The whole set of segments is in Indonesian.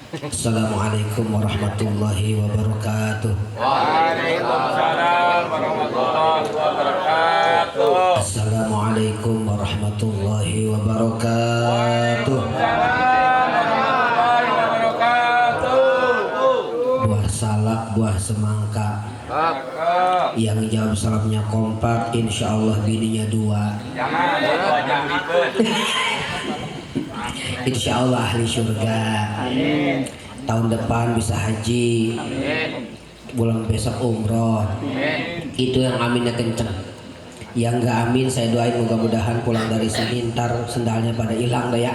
Assalamualaikum warahmatullahi wabarakatuh. Waalaikumsalam warahmatullahi wabarakatuh. Assalamualaikum warahmatullahi wabarakatuh. Warahmatullahi wabarakatuh. Buah salak, buah semangka. Yang jawab salamnya kompak, insya Allah bininya 2. Jangan yang ribet. Insya Allah ahli surga. Tahun depan bisa haji. Bulan besok umroh. Itu yang aminnya kenceng. Yang nggak amin saya doain mudah-mudahan pulang dari sini ntar sendalnya pada hilang deh ya.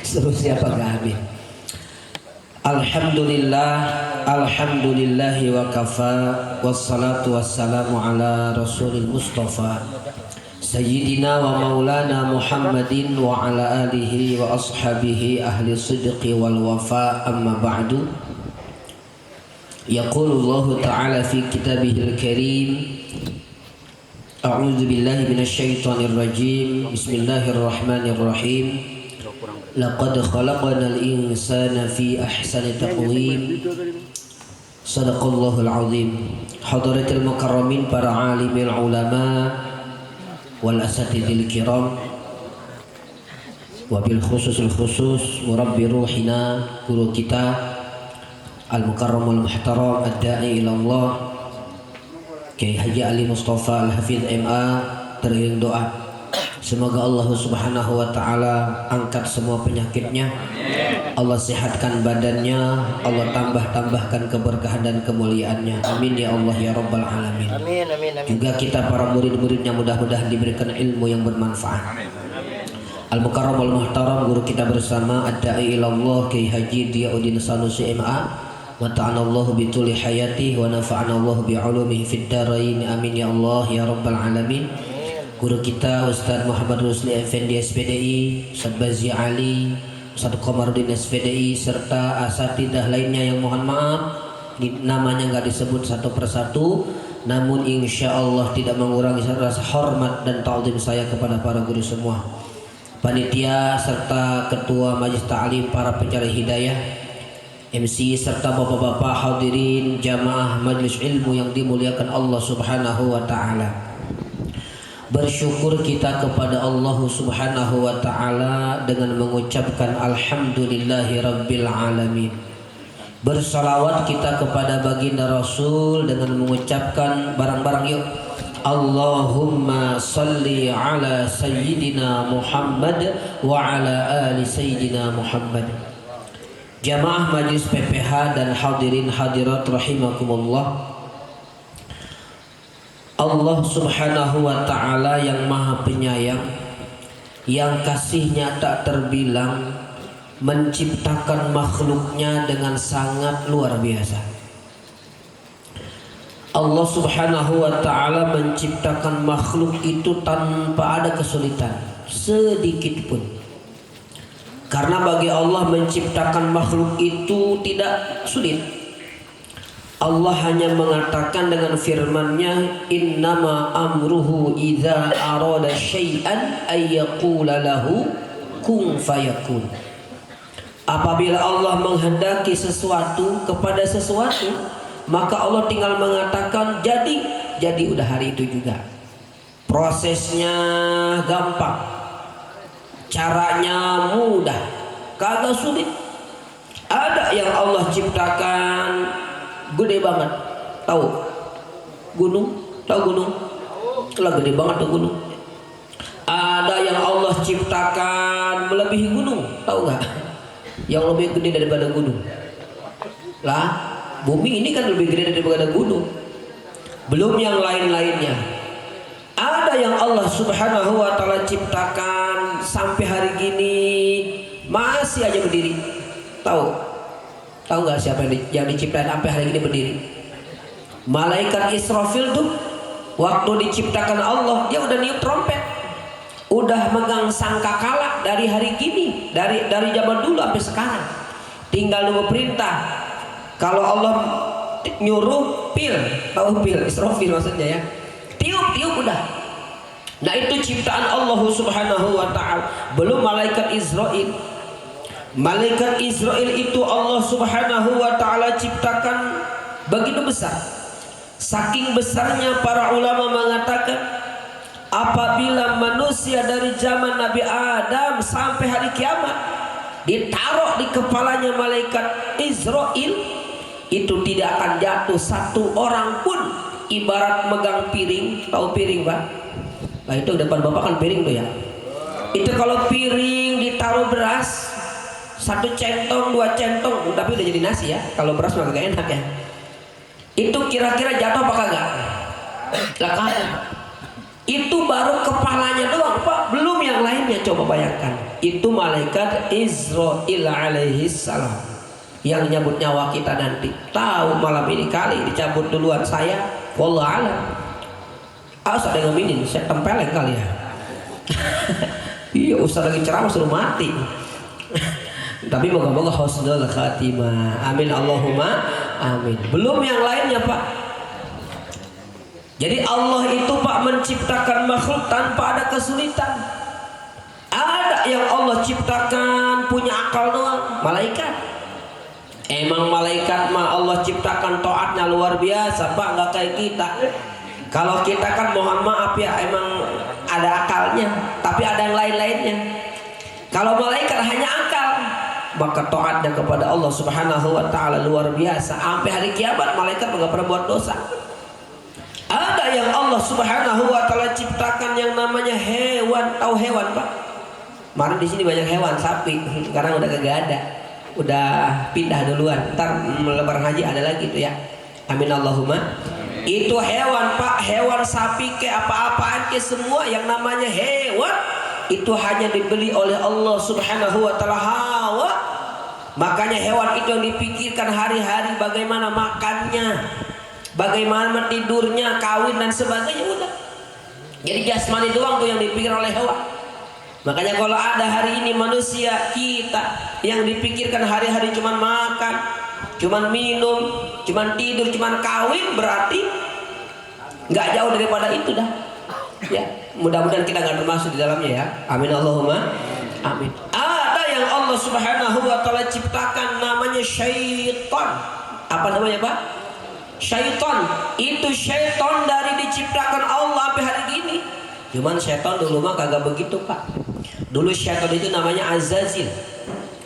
Suruh siapa nggak amin. Alhamdulillah, alhamdulillahi wa kafa, wassalatu wassalamu ala rasulil mustafa Sayyidina wa maulana Muhammadin wa ala alihi wa ashabihi ahli sidqi wal wafa, amma ba'du. Yaqulullahu ta'ala fi kitabihil karim, a'udzu billahi minasyaitonir rajim, bismillahirrahmanirrahim. Laqad khalaqnal insana fi ahsani taqwim. Sadaqallahul azim. Hadaratul mukarramin, para alimil ulama wal asatidil kiram, wabil khususul khusus murabbi ruhina, guru kita al mukarram wal muhtaram ad-da'i ila Allah Kiai Haji Ali Mustafa Al-Hafidh MA. Teriring doa semoga Allah subhanahu wa ta'ala angkat semua penyakitnya, Allah sehatkan badannya, Allah tambahkan keberkahan dan kemuliaannya, amin ya Allah ya rabbal alamin. Amin, amin, amin. Juga kita para murid-muridnya mudah-mudahan diberikan ilmu yang bermanfaat. Al-Mukarram wal-Muhtaram, guru kita bersama ad-da'i ilallah Kiai Haji Diyauddin Sanusi MA, wa ta'anallahu bituli hayati wa nafa'anallahu bi'ulumihi fid darain, amin ya Allah ya rabbal alamin. Guru kita Ustaz Muhammad Rusli Effendi SPDI, Ustaz Bazi Ali, Ustaz Komarudin SPDI, serta asatidah lainnya yang mohon maaf namanya nggak disebut satu persatu, namun insya Allah tidak mengurangi rasa hormat dan ta'zim saya kepada para guru semua, panitia serta ketua majelis ta'lim, para pencari hidayah, MC serta bapak-bapak hadirin jamaah majelis ilmu yang dimuliakan Allah subhanahu wa ta'ala. Bersyukur kita kepada Allah subhanahu wa ta'ala dengan mengucapkan alhamdulillahi rabbil alamin. Bersalawat kita kepada baginda Rasul dengan mengucapkan barang-barang yuk, Allahumma salli ala sayyidina Muhammad wa ala ali sayyidina Muhammad. Jamaah majlis PPH dan hadirin hadirat rahimakumullah. Allah subhanahu wa ta'ala yang maha penyayang, yang kasihnya tak terbilang, menciptakan makhluknya dengan sangat luar biasa. Allah subhanahu wa ta'ala menciptakan makhluk itu tanpa ada kesulitan sedikit pun. Karena bagi Allah menciptakan makhluk itu tidak sulit. Allah hanya mengatakan dengan firman-Nya, innama amruhu idza arada syai'an ay yaqula lahu kun fayakun. Apabila Allah menghendaki sesuatu kepada sesuatu, maka Allah tinggal mengatakan jadi udah hari itu juga. Prosesnya gampang, caranya mudah, kagak sulit. Ada yang Allah ciptakan gede banget, tahu gunung, tahu gunung, lah gede banget tuh gunung. Ada yang Allah ciptakan melebihi gunung, tahu nggak? Yang lebih gede daripada gunung. Lah, bumi ini kan lebih gede daripada gunung. Belum yang lain-lainnya. Ada yang Allah subhanahu wa ta'ala ciptakan sampai hari gini masih aja berdiri. Tahu nggak siapa yang diciptakan sampai hari ini berdiri? Malaikat Israfil tuh waktu diciptakan Allah, dia udah niup trompet, udah megang sangkakala dari hari gini, dari zaman dulu sampai sekarang. Tinggal nunggu perintah. Kalau Allah nyuruh pil, tahu pil Israfil maksudnya ya, tiup udah. Nah itu ciptaan Allah subhanahu wa ta'ala. Belum malaikat Israel. Malaikat Israel itu Allah Subhanahu wa taala ciptakan begitu besar. Saking besarnya para ulama mengatakan apabila manusia dari zaman Nabi Adam sampai hari kiamat ditaruh di kepalanya malaikat Israel, itu tidak akan jatuh satu orang pun. Ibarat megang piring, tahu piring Pak? Nah itu depan Bapak kan piring tuh ya. Itu kalau piring ditaruh beras, satu centong, dua centong, tapi udah jadi nasi ya. Kalau beras mah gak enak ya. Itu kira-kira jatuh apa kagak? Lah kagak. Itu baru kepalanya doang Pak, belum yang lainnya. Coba bayangkan, itu malaikat Israil alaihi salam yang nyabut nyawa kita nanti. Tahu malam ini kali dicabut duluan saya, wallah alam. Ada yang ngaminin, saya tempeleng kali ya. Iya, Ustaz lagi ceramah suruh mati. Tapi moga-moga husnul khatimah. Amin Allahumma amin. Belum yang lainnya Pak. Jadi Allah itu Pak menciptakan makhluk tanpa ada kesulitan. Ada yang Allah ciptakan punya akal doang, malaikat. Emang malaikat mah Allah ciptakan taatnya luar biasa Pak, nggak kayak kita. Kalau kita kan mohon maaf ya, emang ada akalnya, tapi ada yang lain-lainnya. Kalau malaikat hanya akal, maka taatnya kepada Allah Subhanahu wa taala luar biasa. Sampai hari kiamat malaikat nggak pernah buat dosa. Ada yang Allah Subhanahu wa taala ciptakan yang namanya hewan. Tahu hewan Pak? Kemarin di sini banyak hewan, sapi. Sekarang udah kagak ada. Udah pindah duluan. Ntar lebaran haji ada lagi tuh ya. Amin Allahumma. Itu hewan Pak, hewan sapi ke apa-apaan ke semua yang namanya hewan itu hanya dibeli oleh Allah Subhanahu wa taala hawa. Makanya hewan itu yang dipikirkan hari-hari bagaimana makannya, bagaimana tidurnya, kawin dan sebagainya udah. Jadi jasmani doang tuh yang dipikir oleh hewan. Makanya kalau ada hari ini manusia kita yang dipikirkan hari-hari cuman makan, cuman minum, cuman tidur, cuman kawin, berarti nggak jauh daripada itu dah. Ya, mudah-mudahan kita nggak termasuk di dalamnya ya. Amin Allahumma amin. Ada yang Allah Subhanahu wa taala ciptakan namanya syaitan. Apa namanya Pak? Syaitan. Itu syaitan dari diciptakan Allah sampai hari gini. Cuman syaitan dulu mah kagak begitu Pak. Dulu syaitan itu namanya Azazil.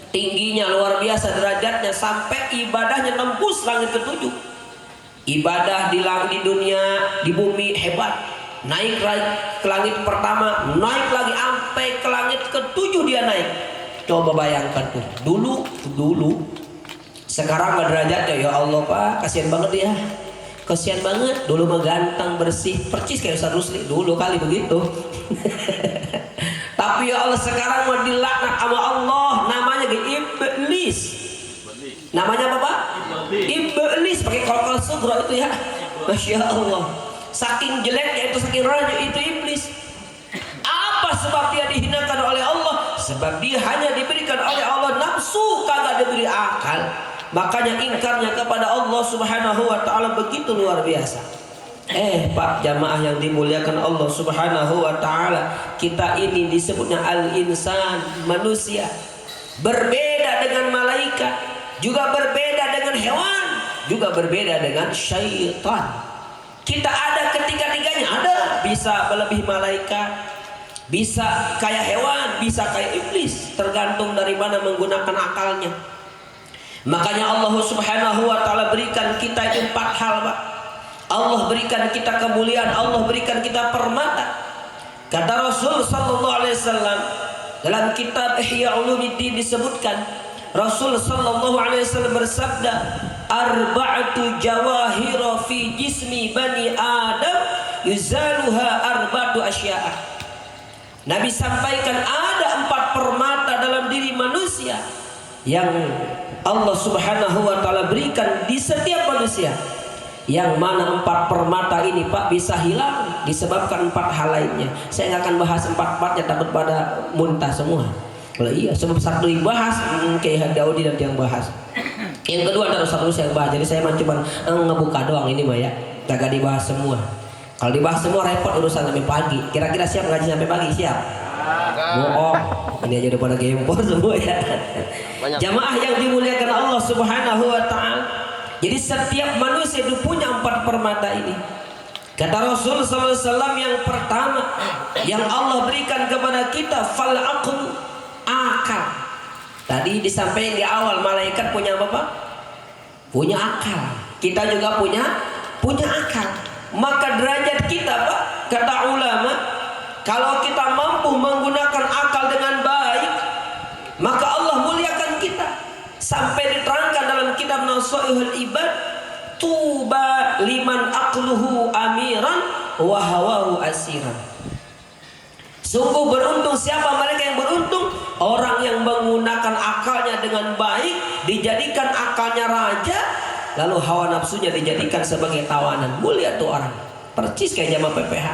Tingginya luar biasa derajatnya, sampai ibadahnya nembus langit ketujuh. Ibadah di dunia, di bumi hebat. Naik ke langit pertama, naik lagi sampai ke langit ketujuh dia naik. Coba bayangkan tuh. Dulu. Sekarang derajatnya ya Allah Pak, kasihan banget ya. Kasihan banget. Dulu mah ganteng, bersih, percis kayak Ustaz Rusli. Dulu kali begitu. Tapi ya Allah sekarang mau dilaknat sama Allah, namanya iblis. Namanya apa Pak? Iblis pakai kolkol sugro itu ya. Masya Allah. Saking jeleknya itu, saking rajanya itu iblis. Apa sebab dia dihinakan oleh Allah? Sebab dia hanya diberikan oleh Allah nafsu, kagak diberi akal. Makanya ingkarnya kepada Allah Subhanahu wa taala begitu luar biasa. Pak jamaah yang dimuliakan Allah Subhanahu wa taala, kita ini disebutnya al-insan, manusia. Berbeda dengan malaikat, juga berbeda dengan hewan, juga berbeda dengan syaitan. Kita ada ketiga-tiganya, ada bisa melebihi malaikat, bisa kayak hewan, bisa kayak iblis, tergantung dari mana menggunakan akalnya. Makanya Allah Subhanahu wa taala berikan kita itu 4 hal Pak. Allah berikan kita kemuliaan, Allah berikan kita permata. Kata Rasul sallallahu alaihi wasallam dalam kitab Ihya Ulumuddin disebutkan, Rasul sallallahu alaihi wasallam bersabda, arba'atu jawahira fi jismi bani Adam yuzaluha arba'atu asya'a. Nabi sampaikan ada 4 permata dalam diri manusia yang Allah Subhanahu wa taala berikan di setiap manusia. Yang mana 4 permata ini Pak bisa hilang disebabkan 4 hal lainnya. Saya nggak akan bahas 4-4-nya, takut pada muntah semua. Kalau iya sebab satu dibahas kayak Daudi nanti yang bahas. Yang kedua ada satu saya bahas. Jadi saya cuma ngebuka doang ini mah ya. Kagak dibahas semua. Kalau dibahas semua repot urusan sampai pagi. Kira-kira siap ngaji sampai pagi? Siap? Bohong. Ini aja udah pada gempor semua ya. Jamaah yang dimuliakan Allah Subhanahu wa taala. Jadi setiap manusia itu punya 4 permata ini. Kata Rasul sallallahu alaihi wasallam, yang pertama yang Allah berikan kepada kita fal aql, akal. Tadi disampaikan di awal, malaikat punya apa, Pak? Punya akal. Kita juga punya akal. Maka derajat kita, Pak, kata ulama, kalau kita mampu menggunakan akal dengan baik, maka Allah muliakan kita. Sampai diterangkan dalam kitab Nasaihul Ibad, tuba liman aqluhu amiran wa hawahu asiran. Sungguh beruntung siapa mereka yang beruntung? Orang yang menggunakan akalnya dengan baik, dijadikan akalnya raja, lalu hawa nafsunya dijadikan sebagai tawanan. Mulia tuh orang. Percis kayak zaman PPH.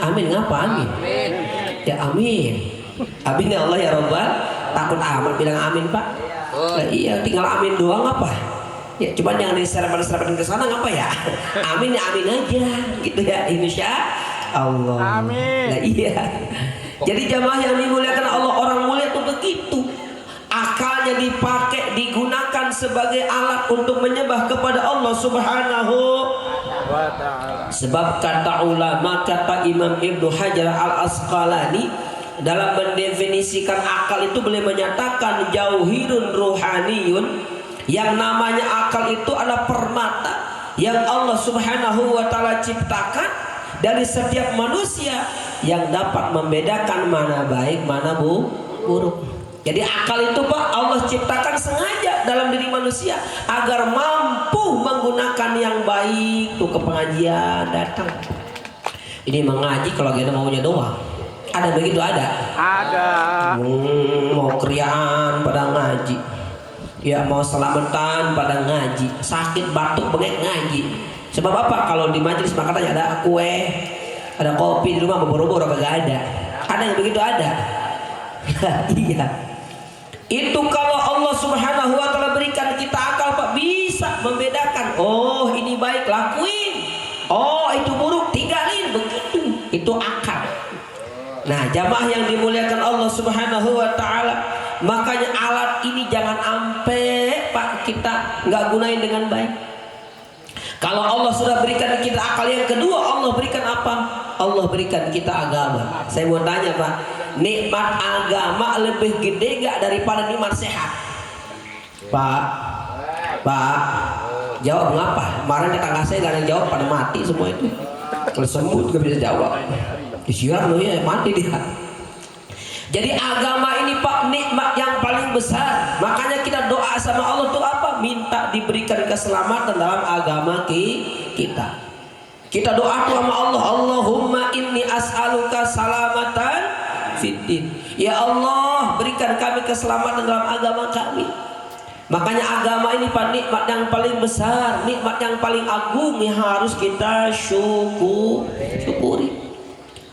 Amin, ngapa amin? Ya amin. Amin ya Allah ya Rabbal. Takut amat bilang amin, Pak. Nah, iya, tinggal amin doang apa? Ya cuman jangan diserapan ke sana ngapa ya? Amin ya amin aja gitu ya, insya Allah. Amin. Nah, iya. Jadi jamaah yang dimuliakan Allah, orang mulia itu begitu. Akalnya dipakai, digunakan sebagai alat untuk menyembah kepada Allah Subhanahu wa ta'ala. Sebab kata ulama, kata Imam Ibnu Hajar Al-Asqalani dalam mendefinisikan akal itu, boleh menyatakan jauhirun ruhaniyun. Yang namanya akal itu adalah permata yang Allah Subhanahu wa ta'ala ciptakan dari setiap manusia, yang dapat membedakan mana baik mana buruk. Jadi akal itu, Pak, Allah ciptakan sengaja dalam diri manusia agar mampu menggunakan yang baik. Tuh ke pengajian datang, ini mengaji kalau kita maunya doang. Ada begitu? Ada. Mau kriaan pada ngaji, ya mau selamatan pada ngaji, sakit batuk bengek ngaji. Sebab apa? Kalau di majelis makanannya ada kue, ada kopi, di rumah boro-boro kagak ada. Ada yang begitu? Ada. Iya. Itu kalau Allah Subhanahu wa ta'ala berikan kita akal, Pak, bisa membedakan. Oh ini baik, lakuin. Oh itu buruk, tinggalin. Begitu. Itu akal. Nah, jamaah yang dimuliakan Allah Subhanahu wa ta'ala, makanya alat ini jangan ampe, Pak, kita nggak gunain dengan baik. Kalau Allah sudah berikan kita akal, yang kedua Allah berikan apa? Allah berikan kita agama. Saya mau tanya, Pak, nikmat agama lebih gede gak daripada nikmat sehat? Pak, jawab ngapa? Kemarin tetangga saya gak ada yang jawab, pada mati semua itu. Kalau semut gak bisa jawab. Disiar loh ya, mati dia. Jadi agama ini, Pak, nikmat yang paling besar. Makanya kita doa sama Allah tuh apa? Minta diberikan keselamatan dalam agama kita. Kita doa tuh sama Allah, Allahumma inni as'aluka salamatan fiddin. Ya Allah, berikan kami keselamatan dalam agama kami. Makanya agama ini, Pak, nikmat yang paling besar, nikmat yang paling agung yang harus kita syukuri.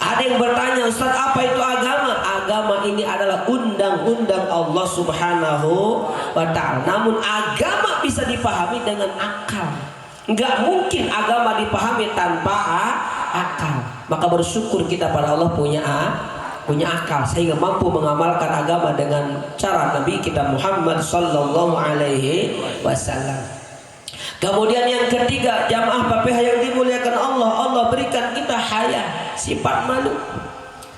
Ada yang bertanya, Ustaz, apa itu agama? Agama ini adalah undang-undang Allah Subhanahu wa ta'ala. Namun agama bisa dipahami dengan akal. Enggak mungkin agama dipahami tanpa akal. Maka bersyukur kita pada Allah punya akal, sehingga mampu mengamalkan agama dengan cara Nabi kita Muhammad sallallahu alaihi wasallam. Kemudian yang ketiga, jamaah PPH yang dimuliakan Allah, Allah berikan kita haya, sifat malu.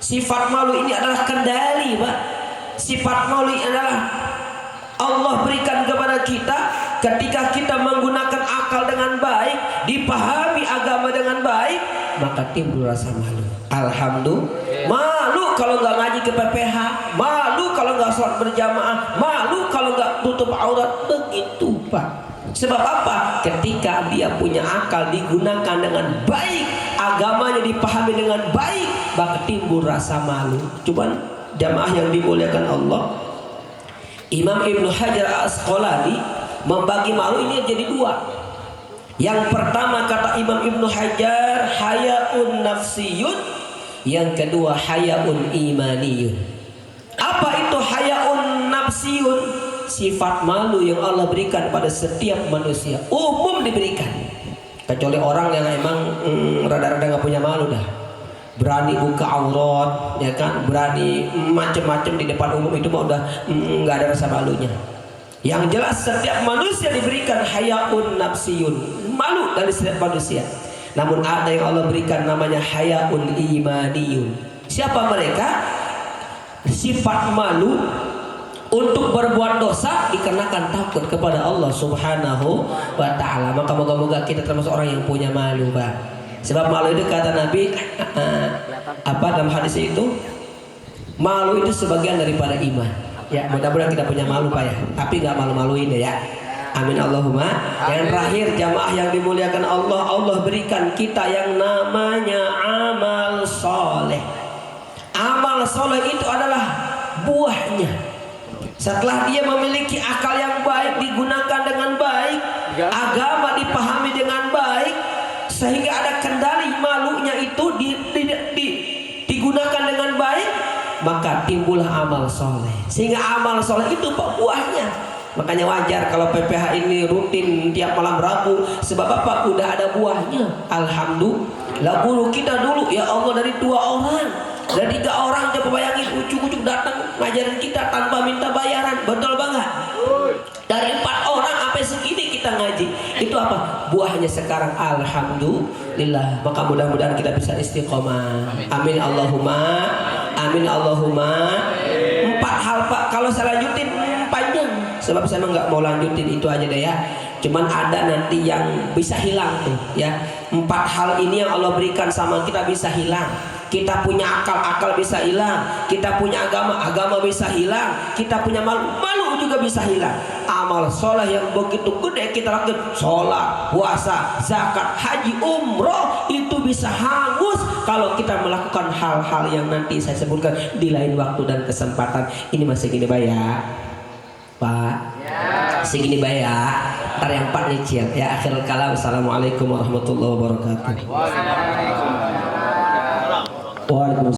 Sifat malu ini adalah kendali, Pak. Sifat malu ini adalah Allah berikan kepada kita ketika kita menggunakan akal dengan baik, dipahami agama dengan baik, maka timbul rasa malu. Alhamdulillah. Malu kalau nggak ngaji ke PPH, malu kalau nggak sholat berjamaah, malu kalau nggak tutup aurat. Begitu, Pak. Sebab apa? Ketika dia punya akal digunakan dengan baik, agamanya dipahami dengan baik, maka timbul rasa malu. Cuman jamaah yang dimuliakan Allah, Imam Ibnu Hajar Al-Asqalani membagi malu ini jadi dua. Yang pertama kata Imam Ibnu Hajar, hayaun nafsiyun. Yang kedua hayaun imaniyun. Apa itu hayaun nafsiyun? Sifat malu yang Allah berikan pada setiap manusia, umum diberikan, kecuali orang yang emang rada-rada gak punya malu dah. berani buka aurat, ya kan, berani macam-macam di depan umum, itu mah udah nggak ada rasa malunya. Yang jelas setiap manusia diberikan hayaun nafsiyun, malu dari setiap manusia. Namun ada yang Allah berikan namanya hayaun imaniyun. Siapa mereka? Sifat malu untuk berbuat dosa dikarenakan takut kepada Allah Subhanahu wa taala. Maka moga-moga kita termasuk orang yang punya malu, Pak. Sebab malu itu kata Nabi apa dalam hadis itu? Malu itu sebagian daripada iman. Ya, mudah-mudahan kita punya malu, Pak ya. Tapi nggak malu-maluin deh ya. Amin Allahumma. Yang terakhir jamaah yang dimuliakan Allah, Allah berikan kita yang namanya amal soleh. Amal soleh itu adalah buahnya. Setelah dia memiliki akal yang baik, digunakan dengan baik, agama dipahami dengan baik, sehingga ada kendali malunya itu digunakan dengan baik, maka timbullah amal soleh. Sehingga amal soleh itu buahnya. Makanya wajar kalau PPH ini rutin tiap malam Rabu, sebab apa? Udah ada buahnya. Alhamdulillah. Guru kita dulu ya Allah dari 2 orang, dari 3 orang, coba bayangin, ucuk-ucuk datang ngajarin kita tanpa minta bayaran. Betul banget? Dari 4 orang sampai segini kita ngaji. Itu apa? Buahnya sekarang alhamdulillah. Maka mudah-mudahan kita bisa istiqomah. Amin Allahumma. Amin Allahumma. 4 hal, Pak. Kalau saya lanjutin panjang, sebab saya nggak mau lanjutin, itu aja deh ya. Cuman ada nanti yang bisa hilang tuh ya. 4 hal ini yang Allah berikan sama kita bisa hilang. Kita punya akal bisa hilang. Kita punya agama bisa hilang. Kita punya malu juga bisa hilang. Amal soleh yang begitu gede kita lakukan, sholat, puasa, zakat, haji, umroh, itu bisa hangus kalau kita melakukan hal-hal yang nanti saya sebutkan di lain waktu dan kesempatan. Ini masih gini bayar, Pak. Segini bayar. Ntar yang 4 nyicil ya. Akhirul kalam. Assalamualaikum warahmatullahi wabarakatuh. Waalaikumsalam.